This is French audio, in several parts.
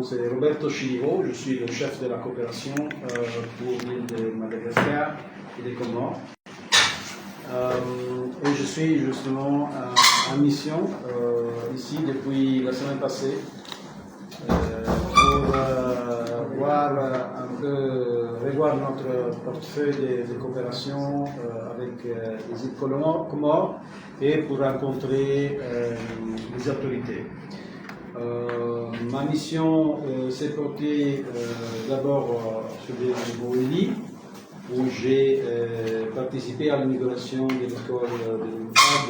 nom c'est Roberto Chilivo, je suis le chef de la coopération pour l'île de Madagascar et des Comores. Et je suis justement en mission ici depuis la semaine passée pour revoir notre portefeuille de coopération avec les îles Comores et pour rencontrer les autorités. Ma mission s'est portée d'abord sur les Moélie, où j'ai participé à l'inauguration de l'école de l'UNCAD,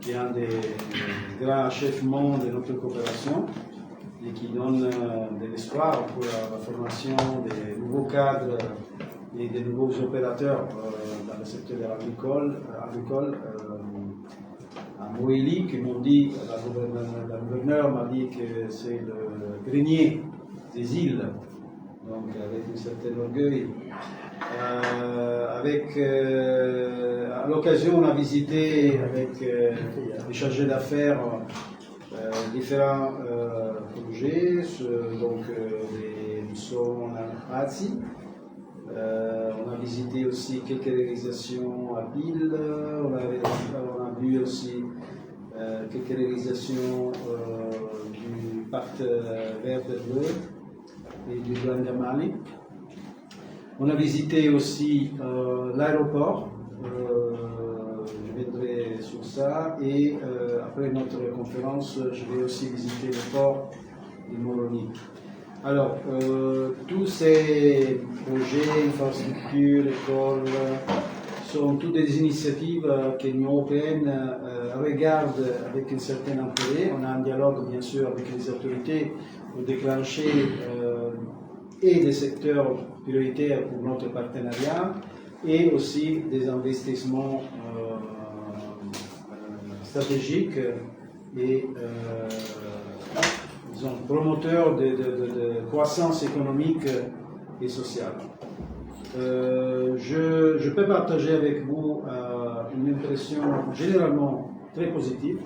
qui est un des grands achèvements de notre coopération et qui donne de l'espoir pour la formation des nouveaux cadres et des nouveaux opérateurs dans le secteur agricole à Moélie, qui m'ont dit, la gouverneure m'a dit que c'est le grenier des îles, donc avec un certain orgueil. À l'occasion, on a visité avec les chargés d'affaires différents projets, donc les buissons en Asie. On a visité aussi quelques réalisations à Pile, on a vu aussi quelques réalisations du pacte vert et bleu et du Grand Mali. On a visité aussi l'aéroport, je viendrai sur ça, et après notre conférence, je vais aussi visiter le port de Moroni. Alors, tous ces projets, infrastructures, écoles, sont toutes des initiatives que l'Union européenne regarde avec un certain intérêt. On a un dialogue, bien sûr, avec les autorités pour déclencher et des secteurs prioritaires pour notre partenariat et aussi des investissements stratégiques et disons, promoteurs de croissance économique et sociale. Je peux partager avec vous une impression généralement très positive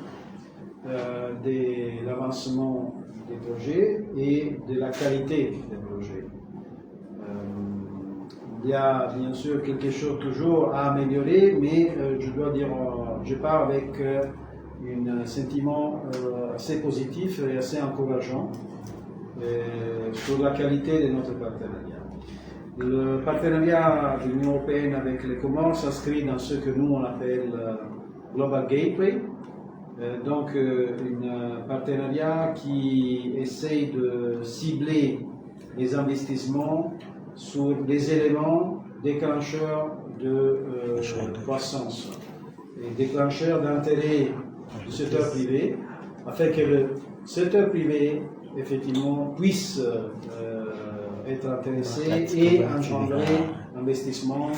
de l'avancement des projets et de la qualité des projets. Il y a bien sûr quelque chose toujours à améliorer, mais je dois dire, je pars avec un sentiment assez positif et assez encourageant sur la qualité de notre partenariat. Le partenariat de l'Union européenne avec les Comores s'inscrit dans ce que nous on appelle Global Gateway, donc un partenariat qui essaye de cibler les investissements sur des éléments déclencheurs de croissance et déclencheurs d'intérêt du secteur privé, afin que le secteur privé effectivement puisse être intéressé et engendrer investissement,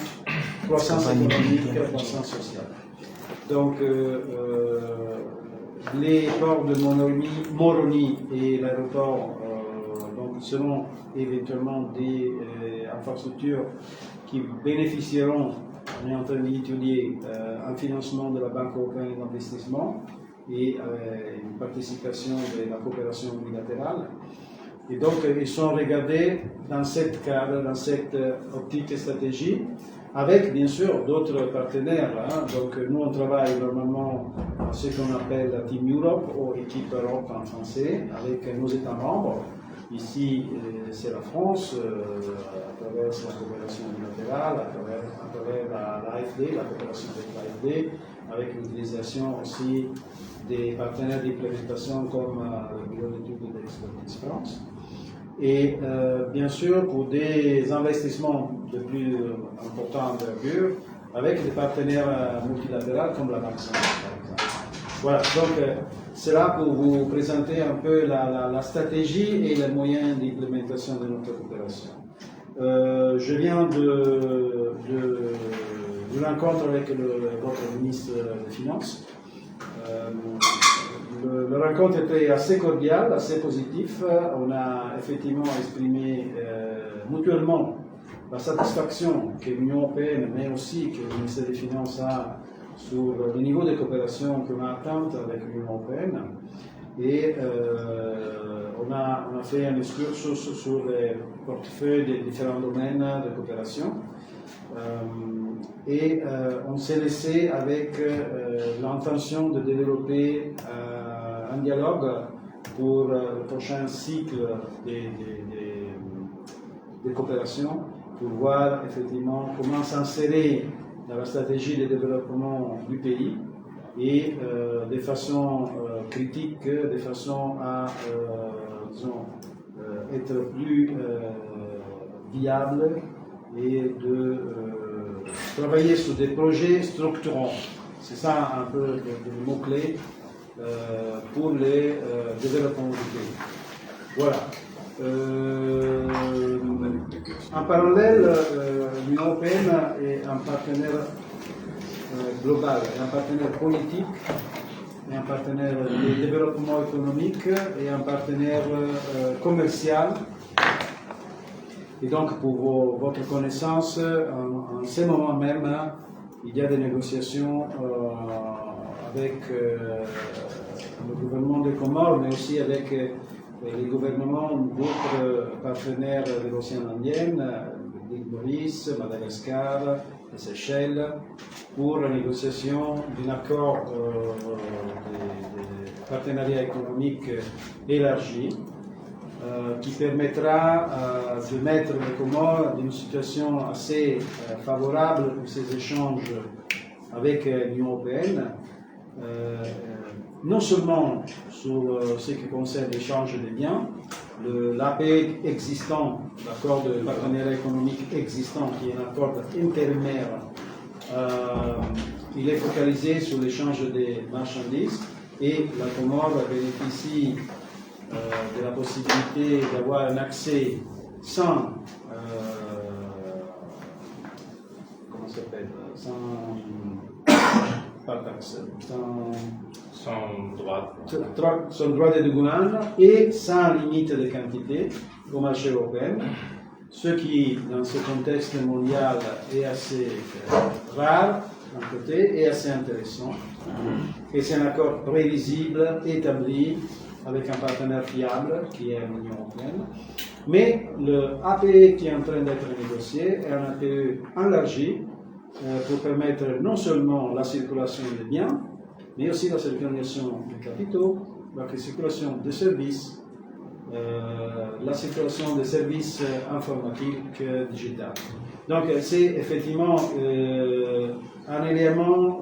croissance économique, croissance sociale. Donc les ports de Moroni et l'aéroport seront éventuellement des infrastructures qui bénéficieront, on est en train d'étudier un financement de la Banque européenne d'investissement et une participation de la coopération bilatérale. Et donc, ils sont regardés dans cette cadre, dans cette optique et stratégie, avec bien sûr d'autres partenaires. Donc, nous, on travaille normalement à ce qu'on appelle la Team Europe ou Équipe Europe en français, avec nos États membres. Ici, c'est la France, à travers la coopération bilatérale, à travers l'AFD, la coopération avec l'AFD, avec l'utilisation aussi des partenaires d'implémentation comme le Bureau d'études et d'expertise France. Et bien sûr, pour des investissements de plus importante envergure, avec des partenaires multilatéraux comme la Banque centrale, par exemple. Voilà, donc c'est là pour vous présenter un peu la stratégie et les moyens d'implémentation de notre coopération. Je viens de rencontre avec votre ministre des Finances. La rencontre était assez cordiale, assez positive. On a effectivement exprimé mutuellement la satisfaction que l'Union européenne, mais aussi que le ministère des Finances a sur le niveau de coopération qu'on a atteint avec l'Union européenne. Et on a fait un excursus sur les portefeuilles des différents domaines de coopération. On s'est laissé avec l'intention de développer un dialogue pour le prochain cycle de coopération, pour voir effectivement comment s'insérer dans la stratégie de développement du pays et de façon critique, de façon à disons, être plus viable et de travailler sur des projets structurants. C'est ça un peu le mot-clé pour les développements du pays. Voilà. En parallèle, l'Union européenne est un partenaire global, un partenaire politique, et un partenaire de développement économique et un partenaire commercial. Et donc, pour votre connaissance, en ce moment même, il y a des négociations avec le gouvernement des Comores, mais aussi avec les gouvernements d'autres partenaires de l'océan Indien, l'île Maurice, Madagascar, les Seychelles, pour la négociation d'un accord de partenariat économique élargi qui permettra de mettre les Comores dans une situation assez favorable pour ces échanges avec l'Union européenne, non seulement sur ce qui concerne l'échange des biens, l'APE existant, l'accord de partenariat économique existant, qui est un accord intérimaire, il est focalisé sur l'échange des marchandises et la Comore bénéficie de la possibilité d'avoir un accès sans comment ça s'appelle, pas taxe, sans droit de douane et sans limite de quantité au marché européen, ce qui, dans ce contexte mondial, est assez rare d'un côté et assez intéressant. Et c'est un accord prévisible, établi, avec un partenaire fiable qui est l'Union européenne. Mais le APE qui est en train d'être négocié est un APE élargi pour permettre non seulement la circulation des biens, mais aussi la circulation des capitaux, la circulation des services, la circulation des services informatiques digitaux. Donc c'est effectivement un élément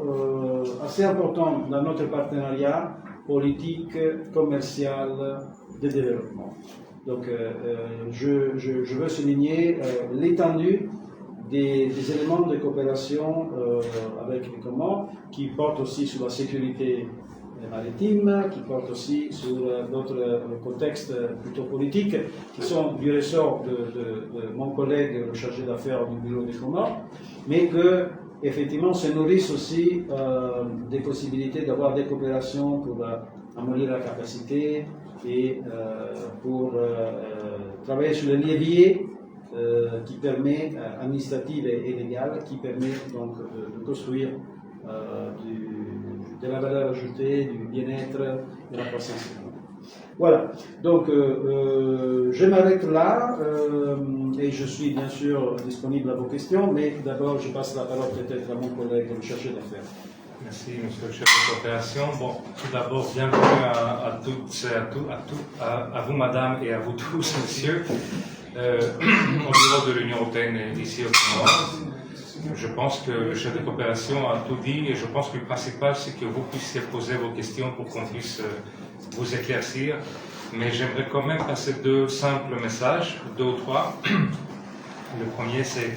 assez important dans notre partenariat politique, commercial, de développement. Donc je veux souligner l'étendue des éléments de coopération avec les Comores qui portent aussi sur la sécurité maritime, qui portent aussi sur d'autres contextes plutôt politiques qui sont du ressort de mon collègue, le chargé d'affaires du bureau des Comores, mais que effectivement se nourrissent aussi des possibilités d'avoir des coopérations pour améliorer la capacité et pour travailler sur les leviers qui permet, administrative et légale, qui permet donc de construire de la valeur ajoutée, du bien-être, de la croissance économique. Voilà, donc je m'arrête là et je suis bien sûr disponible à vos questions, mais d'abord je passe la parole peut-être à mon collègue, le chercheur d'affaires. Merci, monsieur le chef de coopération. Bon, tout d'abord, bienvenue à toutes et à vous, madame, et à vous tous, messieurs, au bureau de l'Union européenne ici au Comores. Je pense que le chef de coopération a tout dit et je pense que le principal, c'est que vous puissiez poser vos questions pour qu'on puisse vous éclaircir. Mais j'aimerais quand même passer deux simples messages, deux ou trois. Le premier, c'est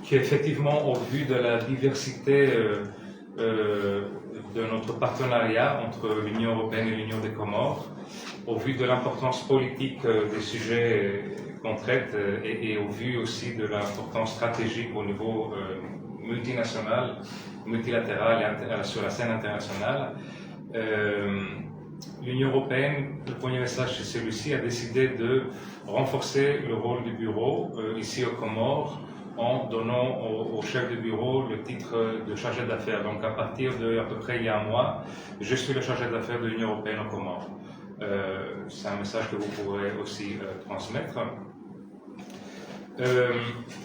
qu'effectivement, au vu de la diversité de notre partenariat entre l'Union européenne et l'Union des Comores, au vu de l'importance politique des sujets qu'on traite et au vu aussi de l'importance stratégique au niveau multinational, multilatéral et sur la scène internationale, l'Union européenne, le premier message c'est celui-ci, a décidé de renforcer le rôle du bureau ici aux Comores en donnant au chef de bureau le titre de chargé d'affaires. Donc à partir de à peu près il y a un mois, je suis le chargé d'affaires de l'Union européenne aux Comores. C'est un message que vous pourrez aussi transmettre.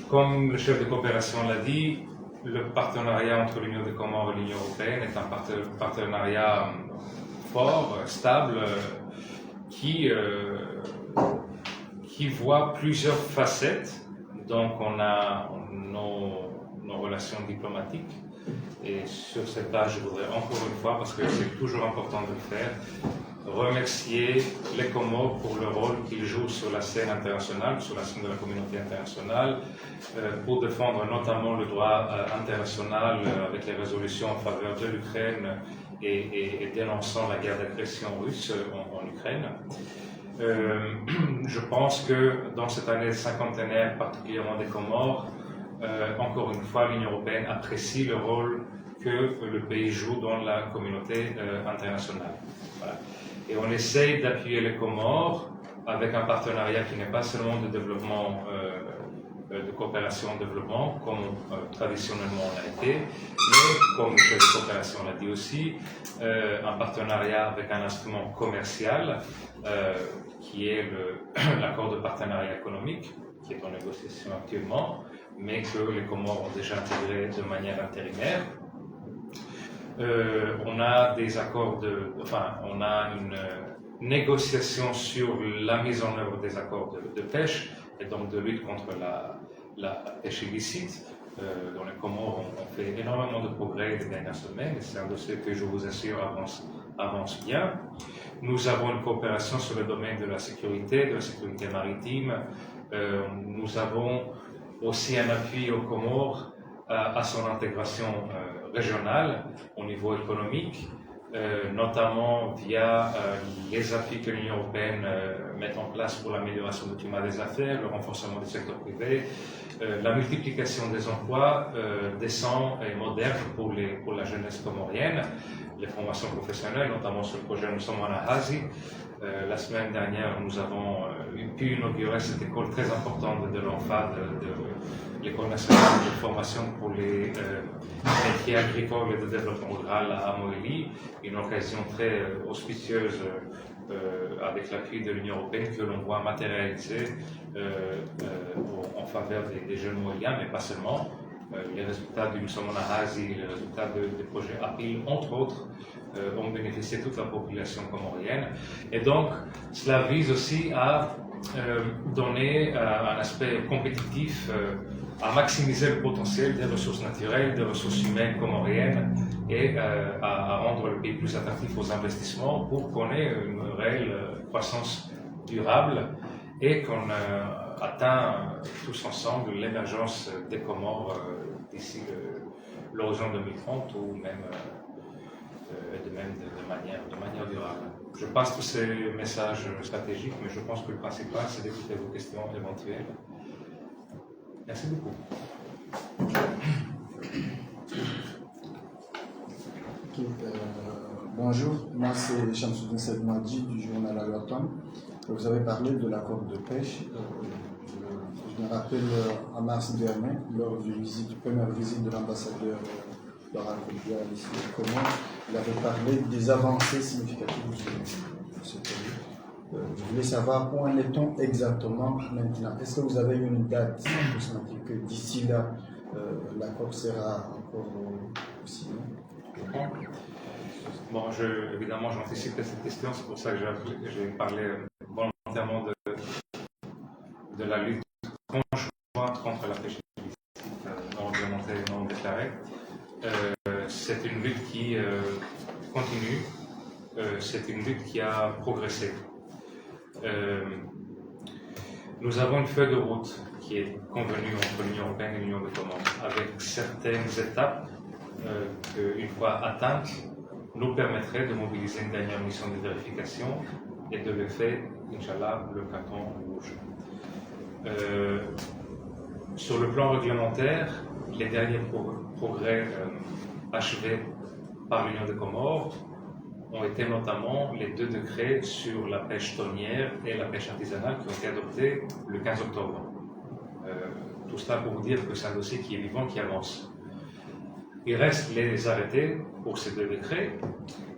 Comme le chef de coopération l'a dit, le partenariat entre l'Union des Comores et l'Union européenne est un partenariat fort, stable, qui voit plusieurs facettes. Donc on a nos relations diplomatiques, et sur cette page je voudrais encore une fois, parce que c'est toujours important de le faire, remercier les Comores pour le rôle qu'ils jouent sur la scène internationale, sur la scène de la communauté internationale, pour défendre notamment le droit international avec les résolutions en faveur de l'Ukraine et dénonçant la guerre d'agression russe en Ukraine. Je pense que dans cette année cinquantenaire, particulièrement des Comores, encore une fois, l'Union européenne apprécie le rôle que le pays joue dans la communauté internationale. Voilà. Et on essaye d'appuyer les Comores avec un partenariat qui n'est pas seulement de développement, de coopération en développement, comme traditionnellement on a été, mais comme le chef de coopération l'a dit aussi, un partenariat avec un instrument commercial qui est l'accord de partenariat économique, qui est en négociation actuellement, mais que les Comores ont déjà intégré de manière intérimaire. On a des accords on a une négociation sur la mise en œuvre des accords de pêche et donc de lutte contre la pêche illicite. Dans les Comores, on fait énormément de progrès les dernières semaines, et c'est un dossier que je vous assure avance bien. Nous avons une coopération sur le domaine de la sécurité maritime. Nous avons aussi un appui aux Comores à son intégration régionale au niveau économique, notamment via les appuis que l'Union européenne met en place pour l'amélioration du climat des affaires, le renforcement du secteur privé, la multiplication des emplois décents et modernes pour la jeunesse comorienne, les formations professionnelles, notamment sur le projet Nous sommes en Ahazi. La semaine dernière, nous avons pu inaugurer cette école très importante de l'ENFA, de l'École nationale de formation pour les métiers agricoles et de développement rural à Moélie, une occasion très auspicieuse avec l'appui de l'Union européenne que l'on voit matérialiser en faveur des jeunes moéliens, mais pas seulement. Les résultats du Nous sommes en Ahazi, les résultats des projets APIL, entre autres, ont bénéficié toute la population comorienne. Et donc, cela vise aussi à donner un aspect compétitif, à maximiser le potentiel des ressources naturelles, des ressources humaines comoriennes, et à rendre le pays plus attractif aux investissements pour qu'on ait une réelle croissance durable et qu'on atteint tous ensemble l'émergence des Comores d'ici l'horizon 2030 ou même de manière durable. Je passe tous ces messages stratégiques, mais je pense que le principal, c'est d'écouter vos questions éventuelles. Merci beaucoup. Bonjour, moi c'est Shamsuddin Sedmadji du journal Al-Watan. Vous avez parlé de l'accord de pêche. Je me rappelle en mars dernier, lors de première visite de l'ambassadeur Laura Koudia ici au Comores, il avait parlé des avancées significatives de ce pays. Je voulais savoir où en est-on exactement maintenant. Est-ce que vous avez une date approximative que d'ici là, l'accord sera encore signé? Bon, évidemment, j'anticipe cette question, c'est pour ça que j'ai parlé volontairement de la lutte conjointe contre la pêche illicite non réglementée et non déclarée. C'est une lutte qui continue, c'est une lutte qui a progressé. Nous avons une feuille de route qui est convenue entre l'Union européenne et l'Union des Comores, avec certaines étapes qu'une fois atteintes, nous permettraient de mobiliser une dernière mission de vérification et de le faire, Inch'Allah, le carton rouge. Sur le plan réglementaire, les derniers progrès achevés par l'Union des Comores ont été notamment les 2 décrets sur la pêche tonnière et la pêche artisanale qui ont été adoptés le 15 octobre. tout cela pour vous dire que c'est un dossier qui est vivant, qui avance. Il reste les arrêtés pour ces 2 décrets.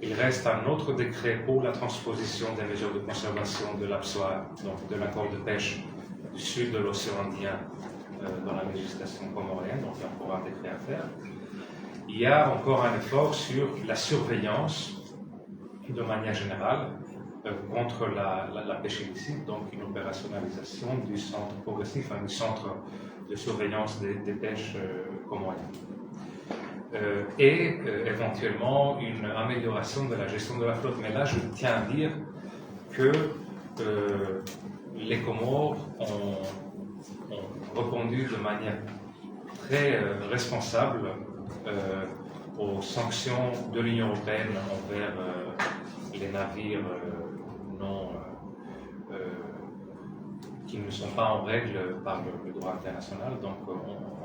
Il reste un autre décret pour la transposition des mesures de conservation de l'APSOA, donc de l'accord de pêche du sud de l'océan Indien dans la législation comorienne, donc il y a encore un décret à faire. Il y a encore un effort sur la surveillance de manière générale contre la pêche illicite, donc une opérationnalisation du centre progressif, du centre de surveillance des pêches comoriennes. Et éventuellement une amélioration de la gestion de la flotte. Mais là, je tiens à dire que les Comores ont répondu de manière très responsable aux sanctions de l'Union européenne envers les navires qui ne sont pas en règle par le droit international. Donc,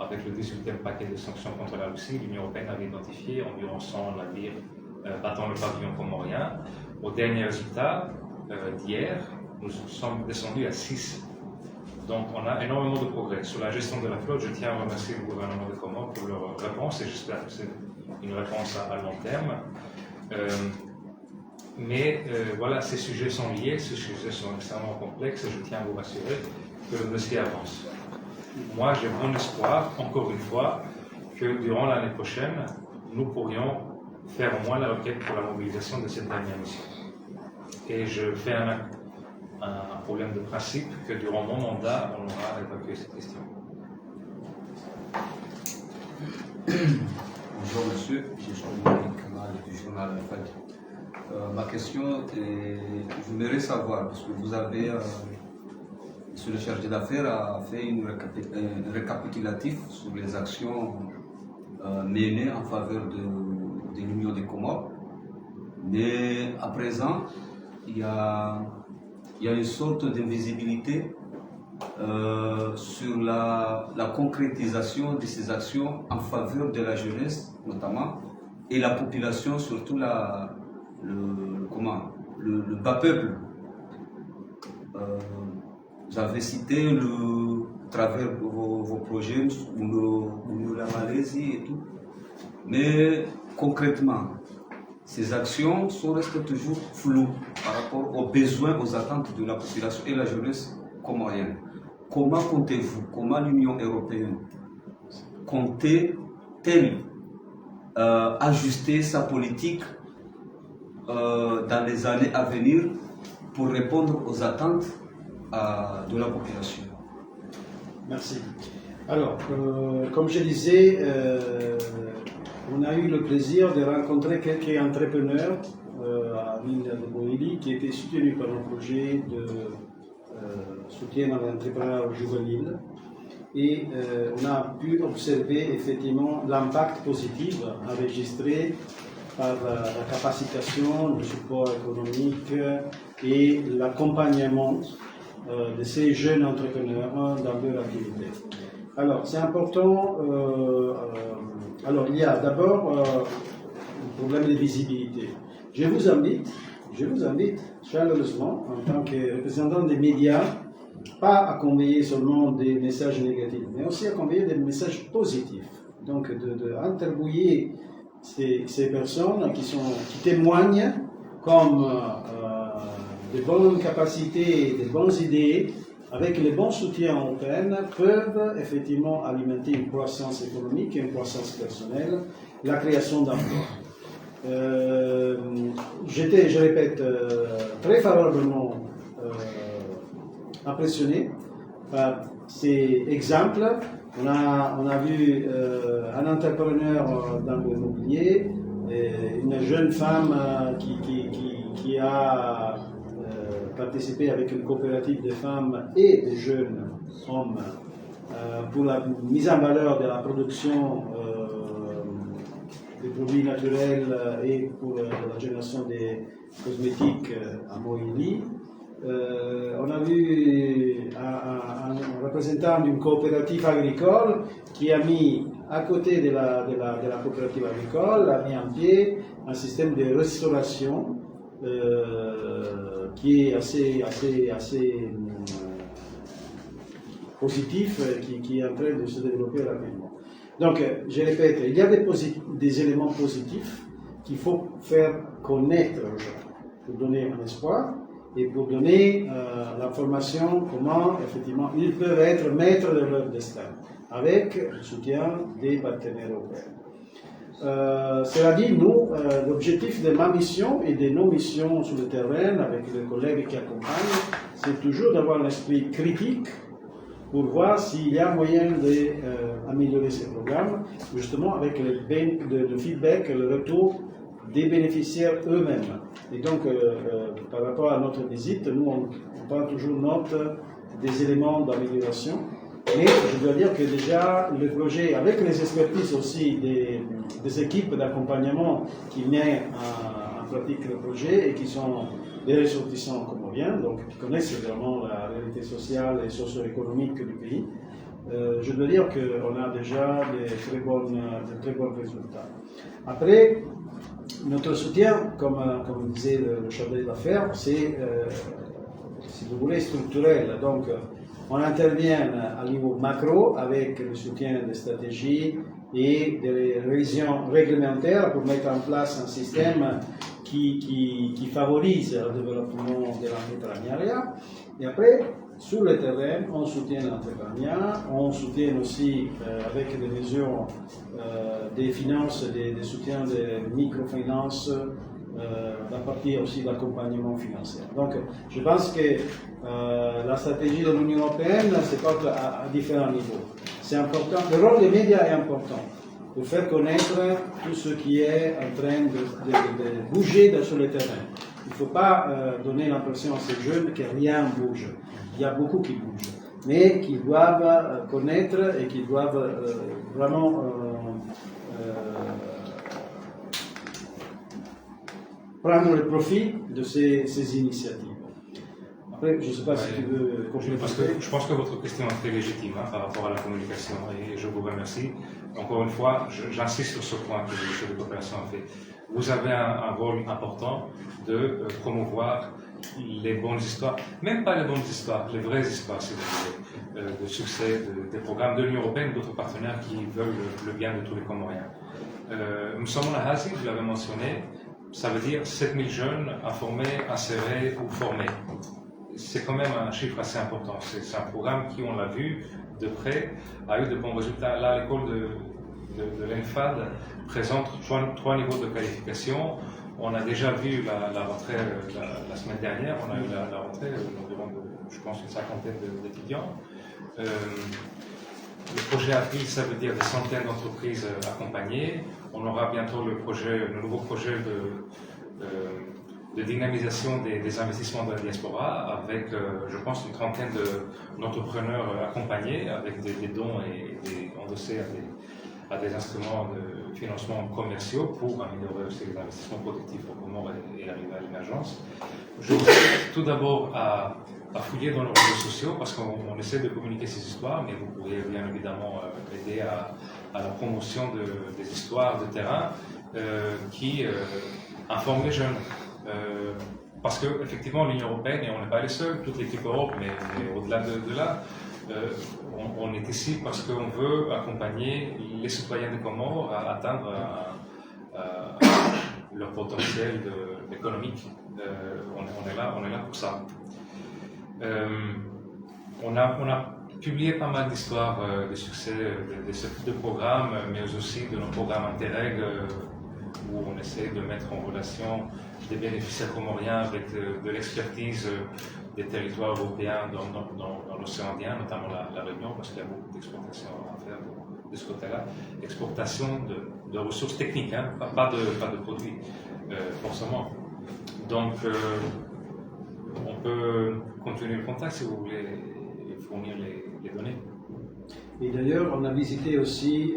avec le 18e paquet de sanctions contre la Russie, l'Union européenne avait identifié environ 100 navires battant le pavillon comorien. Au dernier résultat d'hier, nous sommes descendus à 6. Donc, on a énormément de progrès. Sur la gestion de la flotte, je tiens à remercier le gouvernement de Comores pour leur réponse, et j'espère que c'est une réponse à long terme. Mais voilà, ces sujets sont liés, ces sujets sont extrêmement complexes, et je tiens à vous rassurer que le dossier avance. Moi, j'ai bon espoir, encore une fois, que durant l'année prochaine, nous pourrions faire au moins la requête pour la mobilisation de cette dernière mission. Et je fais un problème de principe que durant mon mandat, on aura évacué cette question. Bonjour monsieur, je suis Malik Kamal du journal Al-Fajr. Ma question est, j'aimerais savoir, parce que vous avez, monsieur le chargé d'affaires a fait un récapitulatif sur les actions menées en faveur de l'Union des Comores, mais à présent, il y a une sorte d'invisibilité sur la concrétisation de ces actions en faveur de la jeunesse, notamment, et la population, surtout le bas peuple. Vous avez cité à travers vos projets la Malaisie et tout, mais concrètement, ces actions restent toujours floues par rapport aux besoins, aux attentes de la population et la jeunesse comorienne. Comment comptez-vous, comment l'Union européenne compte-t-elle ajuster sa politique dans les années à venir pour répondre aux attentes de la population? Merci. Alors, comme je disais, on a eu le plaisir de rencontrer quelques entrepreneurs à la ville de Moïli qui étaient soutenus par un projet de soutien à l'entrepreneuriat juvénile. Et on a pu observer effectivement l'impact positif enregistré par la capacitation, le support économique et l'accompagnement de ces jeunes entrepreneurs dans leur activité. Alors, c'est important. Alors, il y a d'abord le problème de visibilité. Je vous invite chaleureusement, en tant que représentant des médias, pas à conveyer seulement des messages négatifs, mais aussi à conveyer des messages positifs. Donc, d'interviewer ces personnes qui témoignent comme de bonnes capacités, de bonnes idées, avec les bons soutiens européens, peuvent effectivement alimenter une croissance économique et une croissance personnelle, la création d'emplois. J'étais, je répète, très favorablement impressionné par ces exemples. On a vu un entrepreneur dans l'immobilier, une jeune femme qui a participé avec une coopérative de femmes et de jeunes hommes pour la mise en valeur de la production des produits naturels et pour la génération des cosmétiques à Moïli. On a vu un représentant d'une coopérative agricole qui a mis à côté de la coopérative agricole, a mis en pied un système de restauration qui est assez positif qui est en train de se développer rapidement. Donc, je répète, il y a des éléments positifs qu'il faut faire connaître aux gens pour donner un espoir et pour donner l'information comment, effectivement, ils peuvent être maîtres de leur destin avec le soutien des partenaires européens. Cela dit, nous, l'objectif de ma mission et de nos missions sur le terrain avec les collègues qui accompagnent, c'est toujours d'avoir l'esprit critique pour voir s'il y a moyen d'améliorer ces programmes, justement avec le feedback, le retour des bénéficiaires eux-mêmes. Et donc, par rapport à notre visite, nous, on prend toujours note des éléments d'amélioration. Mais je dois dire que déjà, le projet, avec les expertises aussi des équipes d'accompagnement qui mettent en pratique le projet et qui sont des ressortissants comoriens, donc qui connaissent vraiment la réalité sociale et socio-économique du pays, je dois dire qu'on a déjà de très bons résultats. Après, notre soutien, comme disait le chargé d'affaires, c'est, si vous voulez, structurel. Donc, on intervient à niveau macro avec le soutien des stratégies et des révisions réglementaires pour mettre en place un système qui favorise le développement de l'entrepreneuriat. Et après, sur le terrain, on soutient l'entrepreneuriat, on soutient aussi avec des mesures des finances, des soutiens de microfinances, la partie aussi d'accompagnement financier. Donc, je pense que la stratégie de l'Union européenne se porte à différents niveaux. C'est important, le rôle des médias est important pour faire connaître tout ce qui est en train de bouger sur le terrain. Il ne faut pas donner l'impression à ces jeunes que rien bouge. Il y a beaucoup qui bougent, mais qu'ils doivent connaître et qu'ils doivent vraiment prendre le profit de ces initiatives. Après, je ne sais pas si tu veux compléter. Je pense que votre question est très légitime par rapport à la communication et je vous remercie. Encore une fois, j'insiste sur ce point que le chef de coopération a fait. Vous avez un rôle important de promouvoir les bonnes histoires, même pas les bonnes histoires, les vraies histoires, si vous voulez, de succès des programmes de l'Union européenne et d'autres partenaires qui veulent le bien de tous les Comoriens. Nous sommes en Asie, vous l'avez mentionné, ça veut dire 7000 jeunes informés, insérés ou formés. C'est quand même un chiffre assez important. C'est un programme qui, on l'a vu de près, a eu de bons résultats. Là, l'école de l'ENFAD présente trois niveaux de qualification. On a déjà vu la rentrée la semaine dernière, on a eu la rentrée environ, je pense, une cinquantaine d'étudiants. Le projet API, ça veut dire des centaines d'entreprises accompagnées. On aura bientôt le nouveau projet de dynamisation des investissements de la diaspora avec, je pense, une trentaine d'entrepreneurs accompagnés avec des dons et endossés à des instruments de financement commerciaux pour améliorer aussi les investissements productifs au Comores et arriver à l'émergence. Je vous invite tout d'abord à fouiller dans les réseaux sociaux parce qu'on essaie de communiquer ces histoires, mais vous pourriez bien évidemment aider à la promotion des histoires de terrain qui informent les jeunes. Parce qu'effectivement, l'Union européenne, et on n'est pas les seuls, toute l'équipe Europe, mais au-delà de là, on est ici parce qu'on veut accompagner les citoyens des Comores à atteindre leur potentiel économique. On est là pour ça. On a publié pas mal d'histoires de succès de ce type de programme, mais aussi de nos programmes Interreg où on essaie de mettre en relation des bénéficiaires comoriens avec de l'expertise des territoires européens dans l'océan Indien, notamment la Réunion, parce qu'il y a beaucoup d'exportations à faire de ce côté-là. Exportation de ressources techniques, hein, pas de produits, forcément. Donc, on peut continuer le contact si vous voulez fournir les données. Et d'ailleurs, on a visité aussi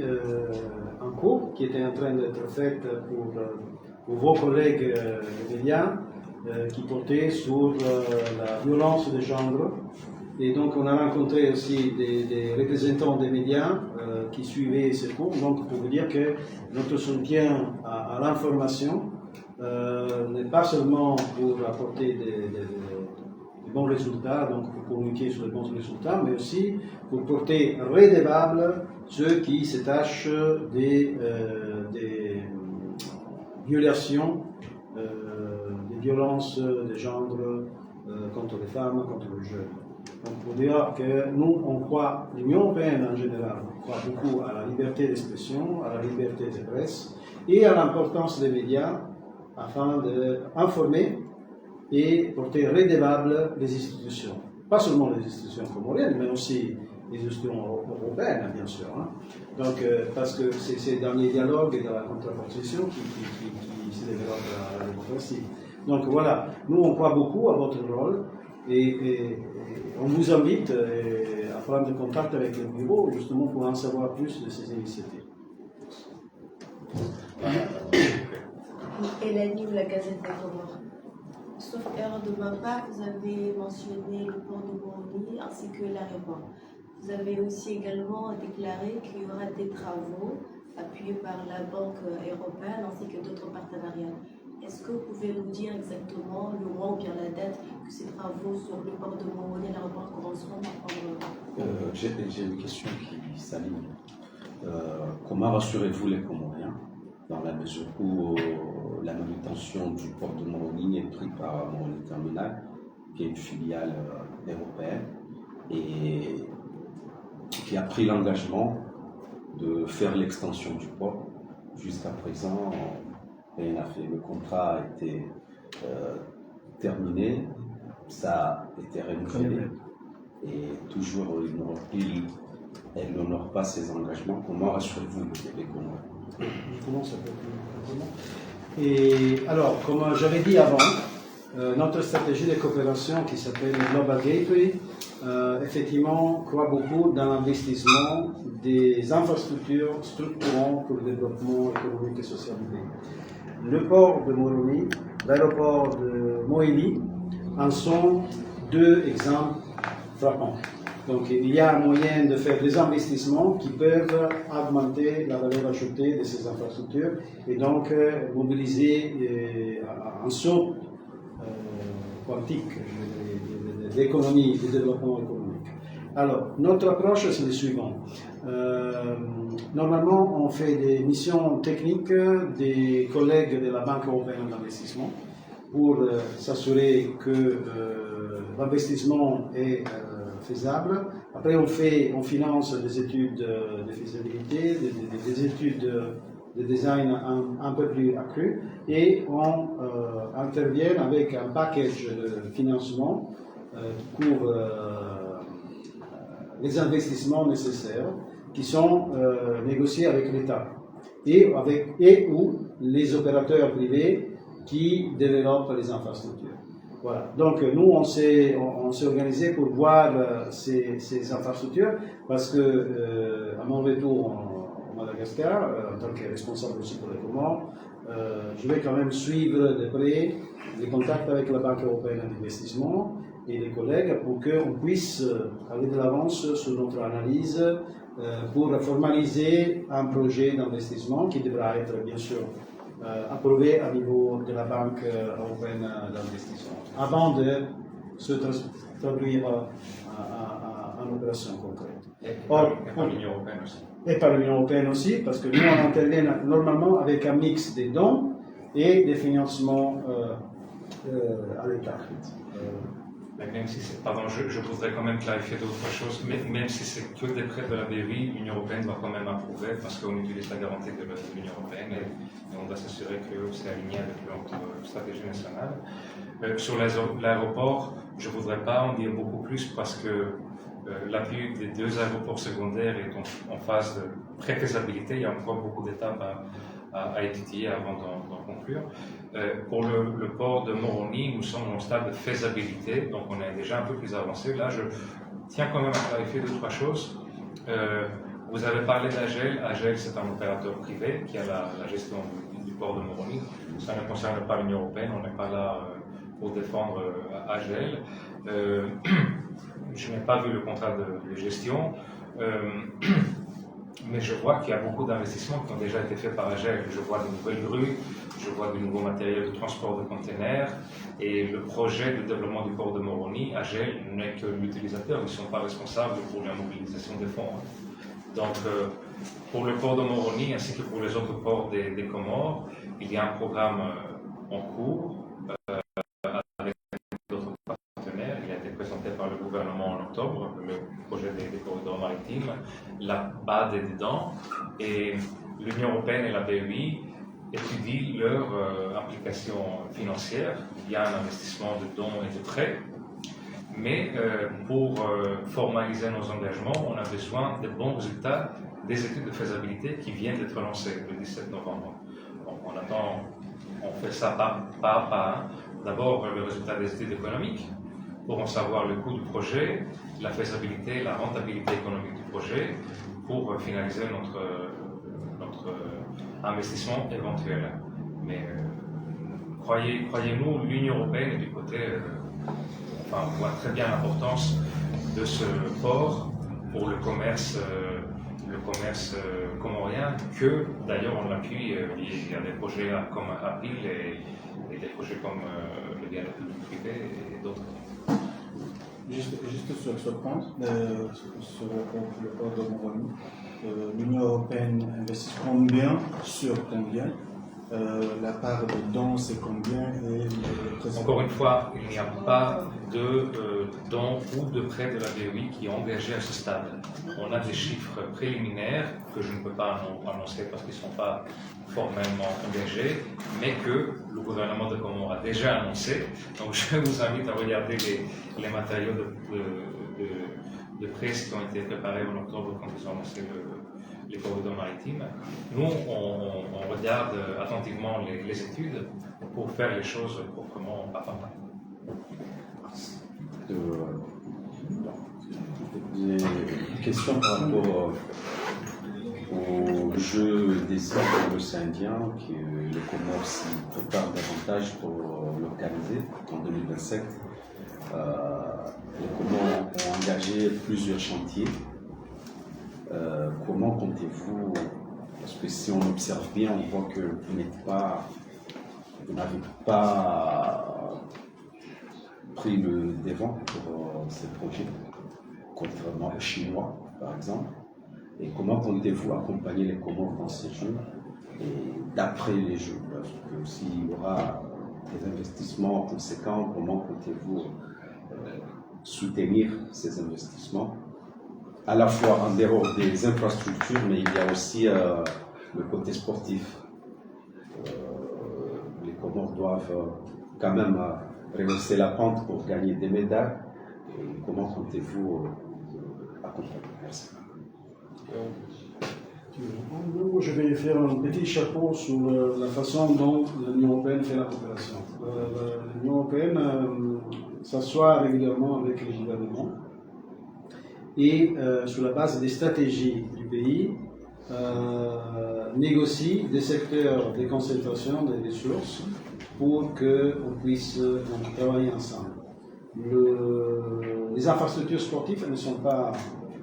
un cours qui était en train d'être fait pour vos collègues des médias qui portait sur la violence de genre. Et donc, on a rencontré aussi des représentants des médias qui suivaient ce cours. Donc, pour vous dire que notre soutien à l'information n'est pas seulement pour apporter des bons résultats, donc pour communiquer sur les bons résultats, mais aussi pour porter redevable ceux qui se tâchent des violations, des violences de genre contre les femmes, contre les jeunes. Donc pour dire que nous, on croit, l'Union européenne en général, croit beaucoup à la liberté d'expression, à la liberté de presse et à l'importance des médias afin d'informer et porter redevable les institutions. Pas seulement les institutions comoriennes, mais aussi les institutions européennes, bien sûr. Hein. Donc, parce que c'est ces derniers dialogues et dans la contraposition qui se développent la démocratie. Donc voilà, nous on croit beaucoup à votre rôle et on vous invite à prendre contact avec le bureau justement pour en savoir plus de ces initiatives. Hélène ou la Gazette des Comores. Sauf erreur de ma part, vous avez mentionné le port de Moroni ainsi que l'aéroport. Vous avez aussi également déclaré qu'il y aura des travaux appuyés par la Banque européenne ainsi que d'autres partenariats. Est-ce que vous pouvez nous dire exactement le mois ou bien la date que ces travaux sur le port de Moroni et l'aéroport commenceront à prendre? J'ai une question qui s'aligne. Comment rassurez-vous les Comoriens dans la mesure où la manutention du port de Moroni est prise par Moroni Terminal, qui est une filiale européenne, et qui a pris l'engagement de faire l'extension du port. Jusqu'à présent, rien n'a fait. Le contrat a été terminé, ça a été renouvelé, et toujours elle n'honore pas ses engagements. Comment rassurez-vous les Comoriens? Je commence un peu plus rapidement. Et alors, comme j'avais dit avant, notre stratégie de coopération qui s'appelle Global Gateway, effectivement, croit beaucoup dans l'investissement des infrastructures structurantes pour le développement économique et social du pays. Le port de Moroni, l'aéroport de Mohéli en sont deux exemples frappants. Donc il y a un moyen de faire des investissements qui peuvent augmenter la valeur ajoutée de ces infrastructures et donc mobiliser un saut quantique d'économie, de développement économique. Alors, notre approche, c'est le suivant. Normalement, on fait des missions techniques des collègues de la Banque européenne d'investissement pour s'assurer que l'investissement est faisable. Après, on finance des études de faisabilité, des études de design un peu plus accrues et on intervient avec un package de financement qui couvre les investissements nécessaires qui sont négociés avec l'État et ou les opérateurs privés qui développent les infrastructures. Voilà. Donc nous, on s'est organisé pour voir ces infrastructures parce que à mon retour en Madagascar, en tant que responsable aussi pour les Comores, je vais quand même suivre de près les contacts avec la Banque européenne d'investissement et les collègues pour qu'on puisse aller de l'avance sur notre analyse pour formaliser un projet d'investissement qui devra être bien sûr approuvé à niveau de la Banque européenne d'investissement avant de se traduire en opération concrète. Et par l'Union européenne aussi. Et par l'Union européenne aussi, parce que nous, on intervient normalement avec un mix des dons et des financements à l'État. Même si c'est, pardon, je voudrais quand même clarifier d'autres choses, mais même si c'est que des prêts de la BEI, l'Union européenne doit quand même approuver parce qu'on utilise la garantie de l'Union européenne et on doit s'assurer que c'est aligné avec notre stratégie nationale. Sur l'aéroport, je ne voudrais pas en dire beaucoup plus parce que l'appui des deux aéroports secondaires est en phase de pré-faisabilité. Il y a encore beaucoup d'étapes à étudier avant d'en conclure. Pour le port de Moroni, nous sommes au stade de faisabilité, donc on est déjà un peu plus avancé. Là, je tiens quand même à clarifier deux, trois choses. Vous avez parlé d'Agel. Agel, c'est un opérateur privé qui a la gestion du port de Moroni. Ça ne concerne pas l'Union européenne, on n'est pas là pour défendre Agel. Je n'ai pas vu le contrat de gestion. Mais je vois qu'il y a beaucoup d'investissements qui ont déjà été faits par AGEL. Je vois de nouvelles rues, je vois du nouveau matériel de transport de containers, et le projet de développement du port de Moroni, AGEL n'est que l'utilisateur, ils ne sont pas responsables pour la mobilisation des fonds. Donc, pour le port de Moroni, ainsi que pour les autres ports des Comores, il y a un programme en cours avec d'autres partenaires. Il a été présenté par le gouvernement en octobre, le projet des corridors maritimes. La BAD est dedans, et l'Union européenne et la BEI étudient leur implication financière. Il y a un investissement de dons et de prêts. Mais pour formaliser nos engagements, on a besoin de bons résultats des études de faisabilité qui viennent d'être lancées le 17 novembre. Donc on attend, on fait ça pas à pas. D'abord le résultat des études économiques pour en savoir le coût du projet, la faisabilité, la rentabilité économique du projet, pour finaliser notre investissement éventuel. Mais croyez-nous, l'Union européenne est du côté... on voit très bien l'importance de ce port pour le commerce comorien, que d'ailleurs on l'appuie. Il y a des projets comme Apil et des projets comme le dialogue public-privé et d'autres. Juste sur ce point, sur le port de Moroni, l'Union européenne investit combien sur combien? La part de dons, c'est combien? Encore une fois, il n'y a pas de dons ou de prêts de la BEI qui est engagé à ce stade. On a des chiffres préliminaires que je ne peux pas annoncer parce qu'ils ne sont pas formellement engagés, mais que le gouvernement de Comores a déjà annoncé. Donc je vous invite à regarder les matériaux de presse qui ont été préparés en octobre quand ils ont lancé les corridors maritimes. Nous, on regarde attentivement les études pour faire les choses proprement pas par pas. J'ai une question par rapport au jeu des îles de l'océan Indien que les Comores s'y préparent davantage pour l'organiser en 2027. Les Comores ont engagé plusieurs chantiers. Comment comptez-vous, parce que si on observe bien, on voit que vous n'avez pas pris le devant pour ces projets, contrairement aux Chinois, par exemple. Et comment comptez-vous accompagner les Comores dans ces jeux et d'après les jeux? Parce que s'il y aura des investissements conséquents, comment comptez-vous soutenir ces investissements? À la fois en dehors des infrastructures, mais il y a aussi le côté sportif. Les Comores doivent quand même rehausser la pente pour gagner des médailles. Et comment comptez-vous accompagner? Merci. Je vais faire un petit chapeau sur la façon dont l'Union européenne fait la coopération. L'Union européenne s'assoit régulièrement avec les gouvernements et sur la base des stratégies du pays, négocie des secteurs de concentration des ressources pour qu'on puisse donc, travailler ensemble. Les infrastructures sportives ne sont pas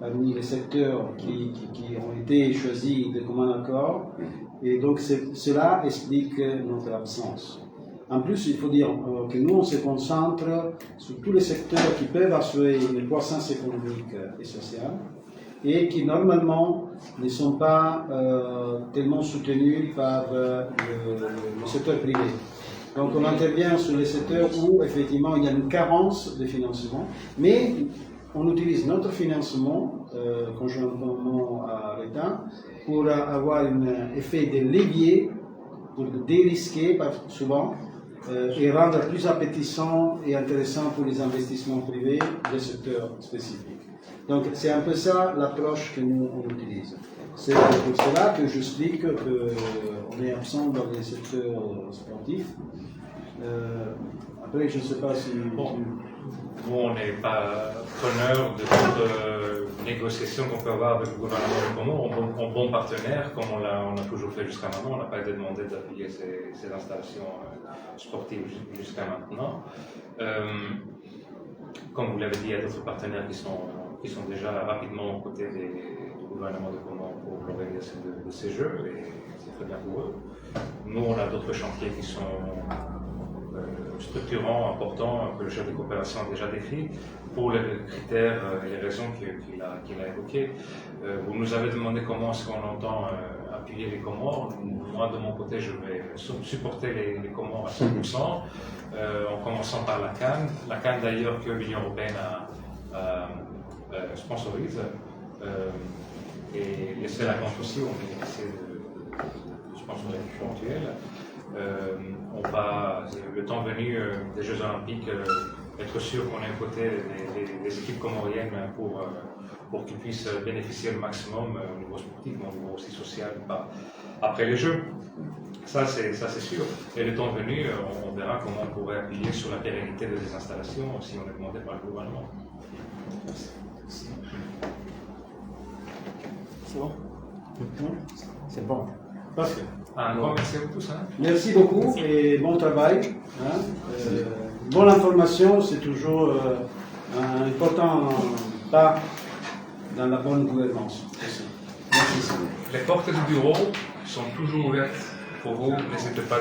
parmi les secteurs qui ont été choisis de commun accord, et donc cela explique notre absence. En plus, il faut dire que nous, on se concentre sur tous les secteurs qui peuvent assurer une croissance économique et sociale et qui, normalement, ne sont pas tellement soutenus par le secteur privé. Donc, on intervient sur les secteurs où, effectivement, il y a une carence de financement, mais on utilise notre financement conjointement à l'État pour avoir un effet de levier, pour dérisquer souvent, et rendre plus appétissant et intéressant pour les investissements privés des secteurs spécifiques. Donc c'est un peu ça l'approche que nous on utilise. C'est pour cela que j'explique qu'on est absent dans les secteurs sportifs. Après, je ne sais pas si... Bon, nous, on n'est pas preneur de toute négociation qu'on peut avoir avec le gouvernement de Comores, en bon partenaire, comme on l'a toujours fait jusqu'à maintenant. On n'a pas été demandé d'appuyer ces installations sportives jusqu'à maintenant. Comme vous l'avez dit, il y a d'autres partenaires qui sont qui sont déjà rapidement aux côtés du gouvernement de Comores pour l'organisation de ces Jeux, et c'est très bien pour eux. Nous, on a d'autres chantiers qui sont structurants, importants, que le chef de coopération a déjà décrit, pour les critères et les raisons qu'il a évoquées. Vous nous avez demandé comment est-ce qu'on entend appuyer les Comores. Moi, de mon côté, je vais supporter les Comores à 100%, en commençant par la Cannes. La Cannes, d'ailleurs, que l'Union européenne sponsorise. Et laisser la compte aussi, on va essayer de sponsoriser ponctuel. On va, le temps venu des Jeux Olympiques, être sûr qu'on est aux côtés des équipes comoriennes pour qu'ils puissent bénéficier le maximum au niveau sportif, mais au niveau aussi social, après les Jeux. Ça, c'est sûr. Et le temps venu, on verra comment on pourrait appuyer sur la pérennité des installations si on est demandé par le gouvernement. C'est bon? C'est bon. Parfait. Un grand merci à vous tous. Hein. Merci beaucoup et bon travail. Hein. Bonne information, c'est toujours un important pas dans la bonne gouvernance. Merci. Les portes du bureau sont toujours ouvertes pour vous. N'hésitez pas.